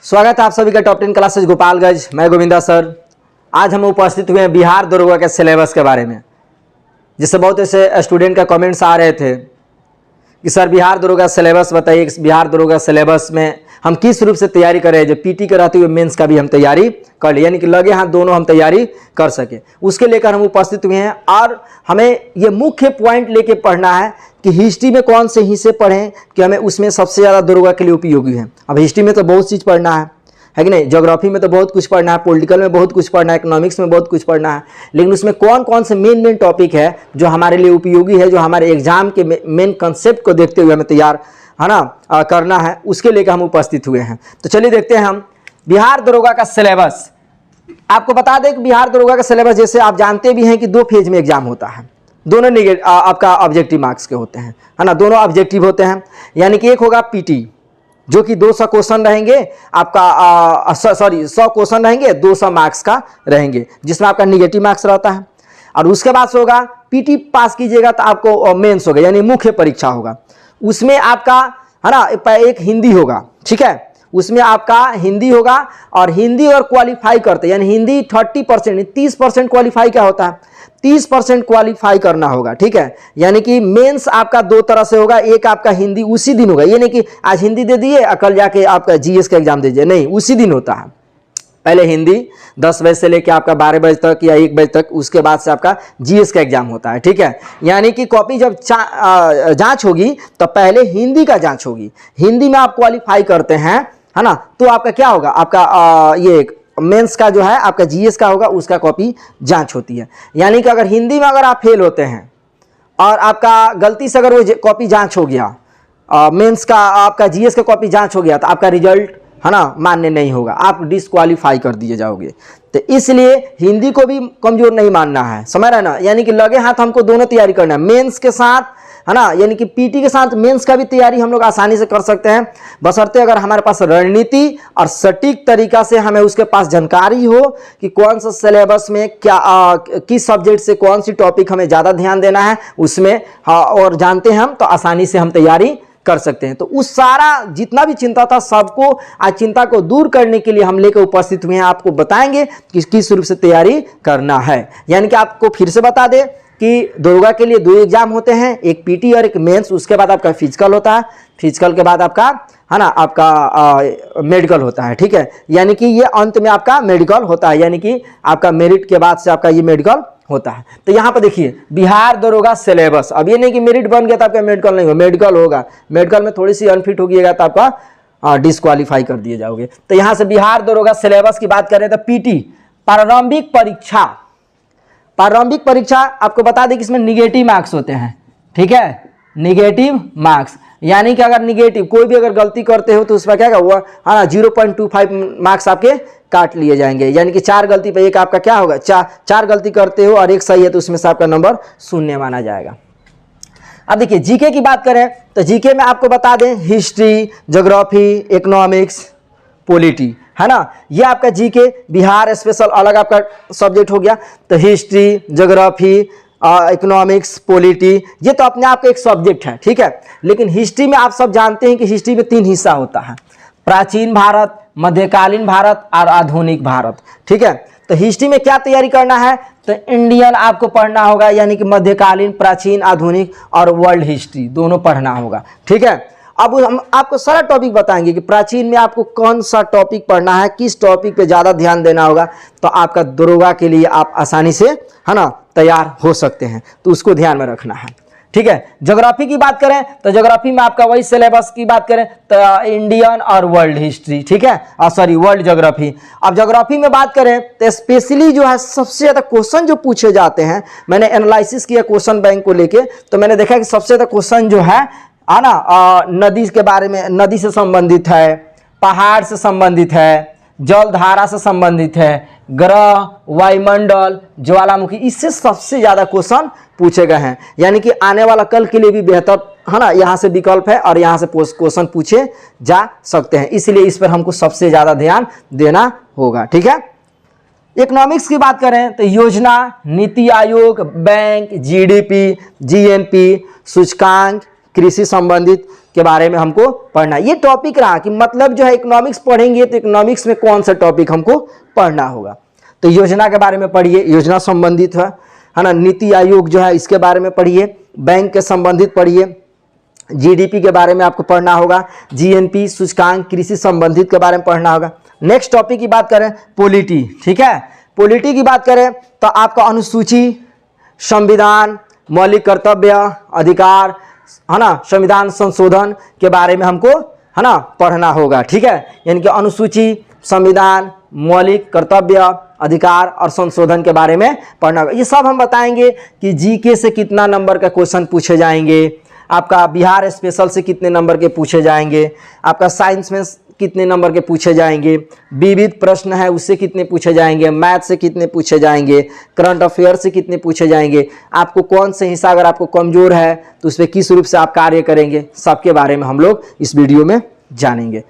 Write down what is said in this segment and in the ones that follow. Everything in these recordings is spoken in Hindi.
स्वागत है आप सभी का टॉप 10 क्लासेज गोपालगंज। मैं गोविंदा सर। आज हम उपस्थित हुए हैं बिहार दरोगा के सिलेबस के बारे में, जिससे बहुत ऐसे स्टूडेंट का कमेंट्स आ रहे थे कि सर बिहार दरोगा सिलेबस बताइए, बिहार दरोगा सिलेबस में हम किस रूप से तैयारी करें, जो पीटी के रहते हुए मेंस का भी हम तैयारी कर ले, यानी कि लगे हाथ दोनों हम तैयारी कर सके। उसके लेकर हम उपस्थित हुए हैं और हमें ये मुख्य पॉइंट लेके पढ़ना है कि हिस्ट्री में कौन से हिस्से पढ़ें कि हमें उसमें सबसे ज़्यादा दरोगा के लिए उपयोगी है। अब हिस्ट्री में तो बहुत चीज़ पढ़ना है कि नहीं, ज्योग्राफी में तो बहुत कुछ पढ़ना है, पॉलिटिकल में बहुत कुछ पढ़ना है, इकोनॉमिक्स में बहुत कुछ पढ़ना है, लेकिन उसमें कौन कौन से मेन टॉपिक है जो हमारे लिए उपयोगी है, जो हमारे एग्जाम के मेन कंसेप्ट को देखते हुए हमें तैयार है ना करना है, उसके लेकर हम उपस्थित हुए हैं। तो चलिए देखते हैं हम बिहार दरोगा का सिलेबस। आपको बता दें कि बिहार दरोगा का सिलेबस जैसे आप जानते भी हैं कि 2 फेज में एग्जाम होता है, दोनों आपका ऑब्जेक्टिव मार्क्स के होते हैं, है ना, दोनों ऑब्जेक्टिव होते हैं। यानी कि एक होगा पीटी जो कि 200 क्वेश्चन रहेंगे आपका, 100 क्वेश्चन रहेंगे, 200 मार्क्स का रहेंगे, जिसमें आपका निगेटिव मार्क्स रहता है। और उसके बाद से होगा पीटी पास कीजिएगा तो आपको मेंस होगा, यानी मुख्य परीक्षा होगा। उसमें आपका है ना एक हिंदी होगा, ठीक है, उसमें आपका हिंदी होगा और हिंदी और क्वालिफाई करते, यानी हिंदी 30%, 30% क्वालिफाई क्या होता है, 30% क्वालिफाई करना होगा, ठीक है। यानी कि मेंस आपका 2 तरह से होगा, एक आपका हिंदी उसी दिन होगा, ये नहीं कि आज हिंदी दे दिए कल जाके आपका जीएस का एग्जाम दीजिए, नहीं, उसी दिन होता है। पहले हिंदी 10 बजे से लेकर आपका 12 बजे तक या 1 बजे तक, उसके बाद से आपका जीएस का एग्जाम होता है, ठीक है। यानी कि कॉपी जब जांच होगी तो पहले हिंदी का जांच होगी, हिंदी में आप क्वालिफाई करते हैं, है ना, तो आपका क्या होगा, आपका ये मेंस का जो है आपका जीएस का होगा, उसका कॉपी जांच होती है। यानी कि अगर हिंदी में अगर आप फेल होते हैं और आपका गलती से अगर वो कॉपी जांच हो गया, मेंस का आपका जीएस का कॉपी जांच हो गया, तो आपका रिजल्ट है ना मान्य नहीं होगा, आप डिस्क्वालीफाई कर दिए जाओगे। तो इसलिए हिंदी को भी कमजोर नहीं मानना है, समझ रहे ना, यानी कि लगे हाथ हमको दोनों तैयारी करना है, मेंस के साथ, है ना, यानी कि पीटी के साथ मेंस का भी तैयारी हम लोग आसानी से कर सकते हैं, बशर्ते अगर हमारे पास रणनीति और सटीक तरीका से हमें उसके पास जानकारी हो कि कौन सा सिलेबस में क्या किस सब्जेक्ट से कौन सी टॉपिक हमें ज़्यादा ध्यान देना है उसमें, हाँ, और जानते हैं हम, तो आसानी से हम तैयारी कर सकते हैं। तो उस सारा जितना भी चिंता था सबको आज चिंता को दूर करने के लिए हम लेकर उपस्थित हुए हैं, आपको बताएंगे कि किस रूप से तैयारी करना है। यानी कि आपको फिर से बता दें कि दरोगा के लिए 2 एग्जाम होते हैं, एक पीटी और एक मेंस, उसके बाद आपका फिजिकल होता है, फिजिकल के बाद आपका है ना आपका मेडिकल होता है, ठीक है। यानी कि ये अंत में आपका मेडिकल होता है, यानी कि आपका मेरिट के बाद से आपका ये मेडिकल होता है। तो यहाँ पर देखिए बिहार दरोगा सिलेबस, अब ये नहीं कि मेरिट बन गया तो आपका मेडिकल नहीं होगा, मेडिकल होगा, मेडिकल में थोड़ी सी अनफिट हो गया तो आपका डिस्क्वालीफाई कर दिए जाओगे। तो यहाँ से बिहार दरोगा सिलेबस की बात करें तो पीटी प्रारंभिक परीक्षा, प्रारंभिक परीक्षा आपको बता दें कि इसमें निगेटिव मार्क्स होते हैं, ठीक है, निगेटिव मार्क्स, यानी कि अगर निगेटिव कोई भी अगर गलती करते हो तो उसमें क्या हुआ, हाँ, 0.25 मार्क्स आपके काट लिए जाएंगे। यानी कि 4 गलती पे एक आपका क्या होगा, 4 गलती करते हो और 1 सही है तो उसमें से आपका नंबर 0 माना जाएगा। अब देखिए जीके की बात करें तो जीके में आपको बता दें हिस्ट्री, ज्योग्राफी, इकोनॉमिक्स, पॉलिटी, है ना, ये आपका जीके बिहार स्पेशल अलग आपका सब्जेक्ट हो गया। तो हिस्ट्री, ज्योग्राफी, इकोनॉमिक्स, पॉलिटी, ये तो अपने आप का एक सब्जेक्ट है, ठीक है। लेकिन हिस्ट्री में आप सब जानते हैं कि हिस्ट्री में 3 हिस्सा होता है, प्राचीन भारत, मध्यकालीन भारत और आधुनिक भारत, ठीक है। तो हिस्ट्री में क्या तैयारी करना है, तो इंडियन आपको पढ़ना होगा, यानी कि मध्यकालीन, प्राचीन, आधुनिक और वर्ल्ड हिस्ट्री दोनों पढ़ना होगा, ठीक है। अब हम आपको सारा टॉपिक बताएंगे कि प्राचीन में आपको कौन सा टॉपिक पढ़ना है, किस टॉपिक पे ज़्यादा ध्यान देना होगा, तो आपका दरोगा के लिए आप आसानी से, है ना, तैयार हो सकते हैं, तो उसको ध्यान में रखना है, ठीक है। ज्योग्राफी की बात करें तो ज्योग्राफी में आपका वही सिलेबस की बात करें तो इंडियन और वर्ल्ड हिस्ट्री, ठीक है, वर्ल्ड ज्योग्राफी। अब ज्योग्राफी में बात करें तो स्पेशली जो है सबसे ज़्यादा क्वेश्चन जो पूछे जाते हैं, मैंने एनालिसिस किया क्वेश्चन बैंक को लेके, तो मैंने देखा कि सबसे ज़्यादा क्वेश्चन जो है ना नदी के बारे में, नदी से संबंधित है, पहाड़ से संबंधित है, जल धारा से संबंधित है, ग्रह, वायुमंडल, ज्वालामुखी, इससे सबसे ज्यादा क्वेश्चन पूछे गए हैं। यानी कि आने वाला कल के लिए भी बेहतर, है ना, यहाँ से विकल्प है और यहाँ से क्वेश्चन पूछे जा सकते हैं, इसलिए इस पर हमको सबसे ज्यादा ध्यान देना होगा, ठीक है। इकोनॉमिक्स की बात करें तो योजना, NITI Aayog, bank, GDP, GNP, सूचकांक, कृषि संबंधित के बारे में हमको पढ़ना है। ये टॉपिक रहा कि मतलब जो है इकोनॉमिक्स पढ़ेंगे तो इकोनॉमिक्स में कौन सा टॉपिक हमको पढ़ना होगा। तो योजना के बारे में पढ़िए, योजना संबंधित है ना। नीति आयोग जो है इसके बारे में पढ़िए, बैंक के संबंधित पढ़िए, जीडीपी के बारे में आपको पढ़ना होगा, जीएनपी सूचकांक कृषि संबंधित के बारे में पढ़ना होगा। नेक्स्ट टॉपिक की बात करें पॉलिटी, ठीक है। पॉलिटी की बात करें तो आपका अनुसूची, संविधान, मौलिक कर्तव्य, अधिकार, है ना, संविधान संशोधन के बारे में हमको, है ना, पढ़ना होगा, ठीक है। यानी कि अनुसूची, संविधान, मौलिक कर्तव्य, अधिकार और संशोधन के बारे में पढ़ना होगा। ये सब हम बताएंगे कि जीके से कितना नंबर का क्वेश्चन पूछे जाएंगे, आपका बिहार स्पेशल से कितने नंबर के पूछे जाएंगे, आपका साइंस में कितने नंबर के पूछे जाएंगे, विविध प्रश्न है उससे कितने पूछे जाएंगे, मैथ से कितने पूछे जाएंगे, करंट अफेयर से कितने पूछे जाएंगे, आपको कौन से हिस्सा अगर आपको कमजोर है तो उस पर किस रूप से आप कार्य करेंगे, सबके बारे में हम लोग इस वीडियो में जानेंगे।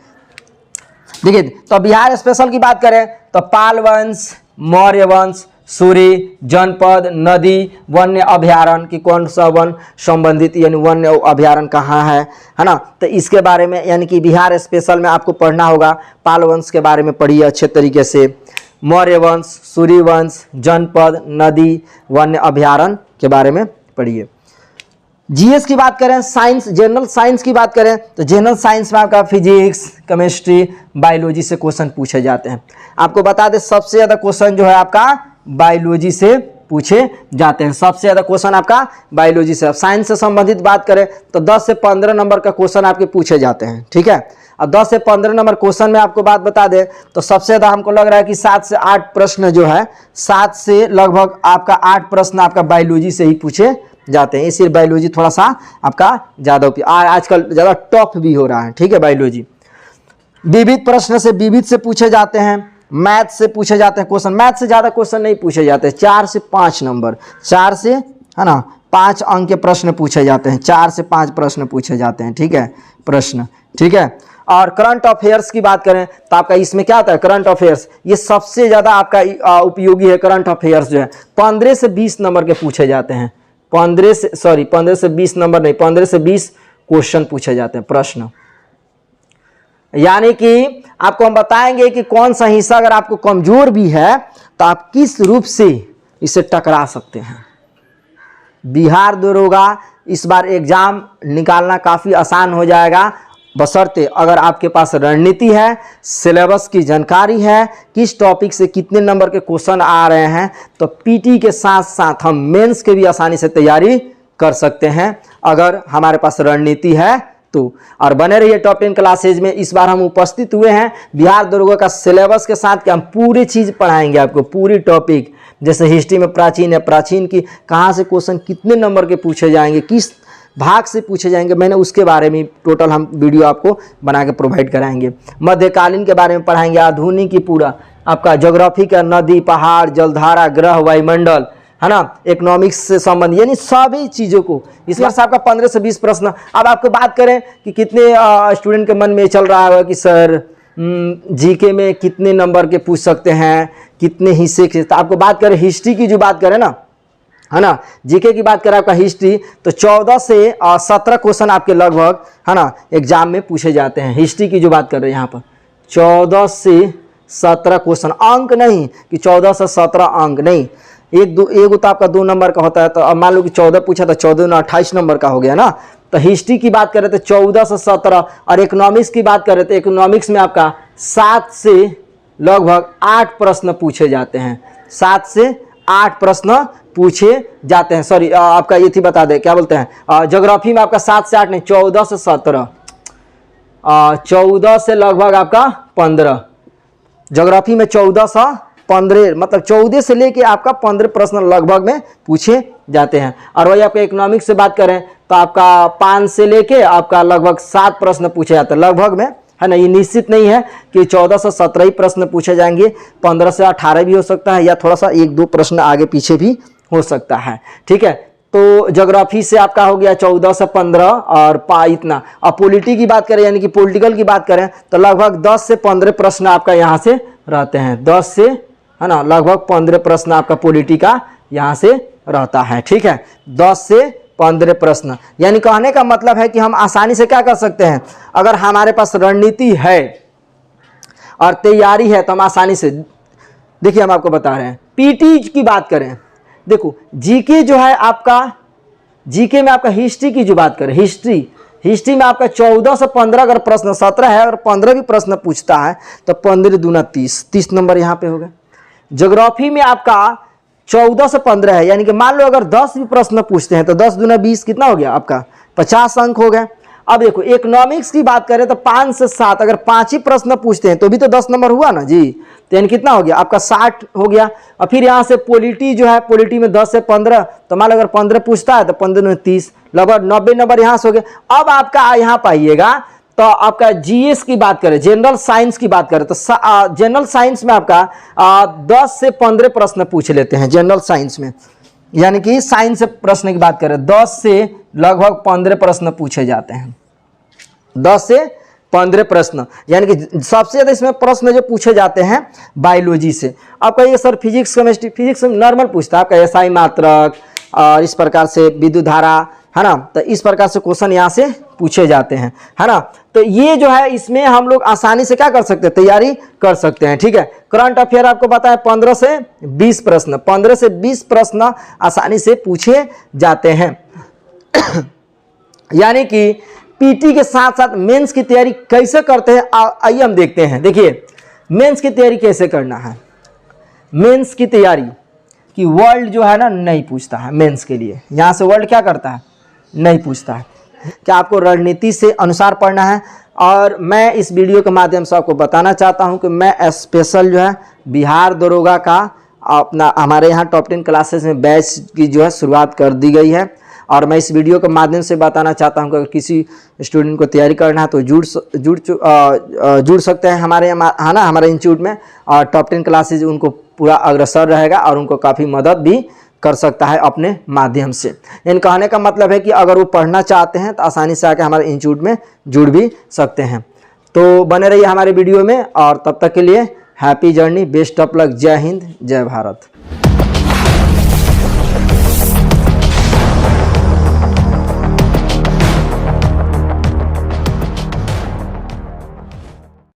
देखिए, तो बिहार स्पेशल की बात करें तो पाल वंश, मौर्य वंश, सूर्य, जनपद, नदी, वन्य अभयारण्य की कौन सा वन संबंधित यानी वन्य अभयारण्य कहाँ है ना। तो इसके बारे में यानी कि बिहार स्पेशल में आपको पढ़ना होगा। पाल वंश के बारे में पढ़िए अच्छे तरीके से, मौर्य वंश, सूर्य वंश, जनपद, नदी, वन्य अभयारण्य के बारे में पढ़िए। जीएस की बात करें, साइंस, जनरल साइंस की बात करें तो जनरल साइंस में आपका फिजिक्स, केमिस्ट्री, बायोलॉजी से क्वेश्चन पूछे जाते हैं। आपको बता दें सबसे ज़्यादा क्वेश्चन जो है आपका बायोलॉजी से पूछे जाते हैं, सबसे ज़्यादा क्वेश्चन आपका बायोलॉजी से। साइंस से संबंधित बात करें तो 10 से 15 नंबर का क्वेश्चन आपके पूछे जाते हैं, ठीक है। और 10 से 15 नंबर क्वेश्चन में आपको बात बता दें तो सबसे ज़्यादा हमको लग रहा है कि 7 से 8 प्रश्न जो है, 7 से लगभग आपका 8 प्रश्न आपका बायोलॉजी से ही पूछे जाते हैं। इसलिए बायोलॉजी थोड़ा सा आपका ज़्यादा आजकल ज़्यादा टफ भी हो रहा है, ठीक है। बायोलॉजी विविध प्रश्न से, विविध से पूछे जाते हैं, मैथ से पूछे जाते हैं क्वेश्चन। मैथ से ज़्यादा क्वेश्चन नहीं पूछे जाते, 4 से 5 नंबर, 4 से, है ना, 5 अंक के प्रश्न पूछे जाते हैं, 4 से 5 प्रश्न पूछे जाते हैं, ठीक है, प्रश्न, ठीक है। और करंट अफेयर्स की बात करें तो आपका इसमें क्या होता है, करंट अफेयर्स, ये सबसे ज़्यादा आपका उपयोगी है। करंट अफेयर्स जो है 15 से 20 नंबर के पूछे जाते हैं, 15 से 20 नंबर नहीं, 15 से 20 क्वेश्चन पूछे जाते हैं, प्रश्न। यानी कि आपको हम बताएंगे कि कौन सा हिस्सा अगर आपको कमजोर भी है तो आप किस रूप से इसे टकरा सकते हैं। बिहार दरोगा इस बार एग्जाम निकालना काफ़ी आसान हो जाएगा, बशर्ते अगर आपके पास रणनीति है, सिलेबस की जानकारी है, किस टॉपिक से कितने नंबर के क्वेश्चन आ रहे हैं, तो पीटी के साथ साथ हम मेंस के भी आसानी से तैयारी कर सकते हैं अगर हमारे पास रणनीति है तो। और बने रहिए टॉप 10 क्लासेज में। इस बार हम उपस्थित हुए हैं बिहार दरोगा का सिलेबस के साथ कि हम पूरी चीज़ पढ़ाएंगे आपको, पूरी टॉपिक। जैसे हिस्ट्री में प्राचीन है, प्राचीन की कहाँ से क्वेश्चन कितने नंबर के पूछे जाएंगे, किस भाग से पूछे जाएंगे, मैंने उसके बारे में टोटल हम वीडियो आपको बना के प्रोवाइड कराएंगे। मध्यकालीन के बारे में पढ़ाएंगे, आधुनिक की पूरा आपका ज्योग्राफी का, नदी, पहाड़, जलधारा, ग्रह, वायुमंडल, है ना, इकोनॉमिक्स से संबंधित, यानी सभी चीज़ों को। इस वर्ष आपका 15 से 20 प्रश्न। अब आपको बात करें कि कितने स्टूडेंट के मन में चल रहा है कि सर जीके में कितने नंबर के पूछ सकते हैं, कितने हिस्से के। तो आपको बात करें हिस्ट्री की, जो बात करें ना, है ना, जीके की बात करें आपका हिस्ट्री, तो 14 से 17 क्वेश्चन आपके लगभग, है ना, एग्जाम में पूछे जाते हैं। हिस्ट्री की जो बात कर रहे हैं यहाँ पर 14 से 17 क्वेश्चन, अंक नहीं कि 14 से 17 अंक नहीं, एक तो आपका 2 नंबर का होता है। तो अब मान लो कि 14 पूछा तो 14 ना 28 नंबर का हो गया ना। तो हिस्ट्री की बात करें तो 14 से 17, और इकोनॉमिक्स की बात करें तो इकोनॉमिक्स में आपका 7 से लगभग 8 प्रश्न पूछे जाते हैं, 7 से 8 प्रश्न पूछे जाते हैं। सॉरी, आपका ये थी बता दें, क्या बोलते हैं, ज्योग्राफी में आपका 7 से 8 नहीं, 14 से 17, 14 से लगभग आपका 15, ज्योग्राफी में 14 से 15, मतलब 14 से लेके आपका 15 प्रश्न लगभग में पूछे जाते हैं। और वही आपका इकोनॉमिक्स से बात करें तो आपका 5 से लेके आपका लगभग 7 प्रश्न पूछे जाते हैं, लगभग में, है ना। ये निश्चित नहीं है कि 14 से 17 ही प्रश्न पूछे जाएंगे, 15 से 18 भी हो सकता है, या थोड़ा सा 1-2 प्रश्न आगे पीछे भी हो सकता है, ठीक है। तो ज्योग्राफी से आपका हो गया 14 से 15 और इतना। और पॉलिटी की बात करें यानी कि पॉलिटिकल की बात करें तो लगभग 10 से 15 प्रश्न आपका यहाँ से रहते हैं, 10 से, है ना, लगभग 15 प्रश्न आपका पॉलिटी का यहाँ से रहता है, ठीक है। 10 से 15 प्रश्न। यानी कहने का मतलब है कि हम आसानी से क्या कर सकते हैं, अगर हमारे पास रणनीति है और तैयारी है तो हम आसानी से, देखिए हम आपको बता रहे हैं, पीटी की बात करें, देखो जीके जो है आपका, जीके में आपका हिस्ट्री की जो बात करें, हिस्ट्री में आपका 14 से 15 अगर प्रश्न, 17 है अगर 15 भी प्रश्न पूछता है तो 15 दूना 30 नंबर यहाँ पे हो गए। ज्योग्राफी में आपका 14 से 15 है, यानी कि मान लो अगर 10 भी प्रश्न पूछते हैं तो 10 दूना 20 कितना हो गया आपका, 50 अंक हो गए। अब देखो इकोनॉमिक्स की बात करें तो 5 से 7 अगर 5 ही प्रश्न पूछते हैं तो भी तो 10 नंबर हुआ ना जी, तो यानी कितना हो गया आपका 60 हो गया। और फिर यहाँ से पॉलिटी जो है, पॉलिटी में 10 से 15, तो मान लो अगर 15 पूछता है तो 15 में 30, लगभग 90 नंबर यहाँ से हो गए। अब आपका यहाँ पाइएगा तो आपका जीएस की बात करें, जनरल साइंस की बात करें तो जनरल साइंस में आपका 10 से 15 प्रश्न पूछ लेते हैं जनरल साइंस में, यानी कि साइंस से प्रश्न की बात करें 10 से लगभग 15 प्रश्न पूछे जाते हैं, 10 से 15 प्रश्न, यानी कि सबसे ज़्यादा इसमें प्रश्न जो पूछे जाते हैं बायोलॉजी से। आपका ये सर फिजिक्स केमिस्ट्री, फिजिक्स में नॉर्मल पूछता है आपका एसआई मात्रक और इस प्रकार से विद्युत धारा, है ना, तो इस प्रकार से क्वेश्चन यहाँ से पूछे जाते हैं, है ना। तो ये जो है इसमें हम लोग आसानी से क्या कर सकते हैं, तैयारी कर सकते हैं, ठीक है। करंट अफेयर आपको पता है 15 से 20 प्रश्न, 15 से 20 प्रश्न आसानी से पूछे जाते हैं। यानी कि पीटी के साथ साथ मेंस की तैयारी कैसे करते हैं, आइए हम देखते हैं। देखिए मेंस की तैयारी कैसे करना है। मेंस की तैयारी कि वर्ल्ड जो है ना नहीं पूछता है मेंस के लिए, यहाँ से वर्ल्ड क्या करता है, नहीं पूछता है। क्या आपको रणनीति से अनुसार पढ़ना है। और मैं इस वीडियो के माध्यम से आपको बताना चाहता हूं कि मैं स्पेशल जो है बिहार दरोगा का अपना हमारे यहाँ टॉप 10 क्लासेस में बैच की जो है शुरुआत कर दी गई है। और मैं इस वीडियो के माध्यम से बताना चाहता हूं कि अगर किसी स्टूडेंट को तैयारी करना है तो जुड़ सकते हैं हमारे यहाँ, है ना, हमारे इंस्टीट्यूट में। और टॉप 10 क्लासेज उनको पूरा अग्रसर रहेगा और उनको काफ़ी मदद भी कर सकता है अपने माध्यम से। यानी कहने का मतलब है कि अगर वो पढ़ना चाहते हैं तो आसानी से आके हमारे इंस्टीट्यूट में जुड़ भी सकते हैं। तो बने रहिए हमारे वीडियो में और तब तक के लिए happy journey, best of luck, जय हिंद, जय भारत।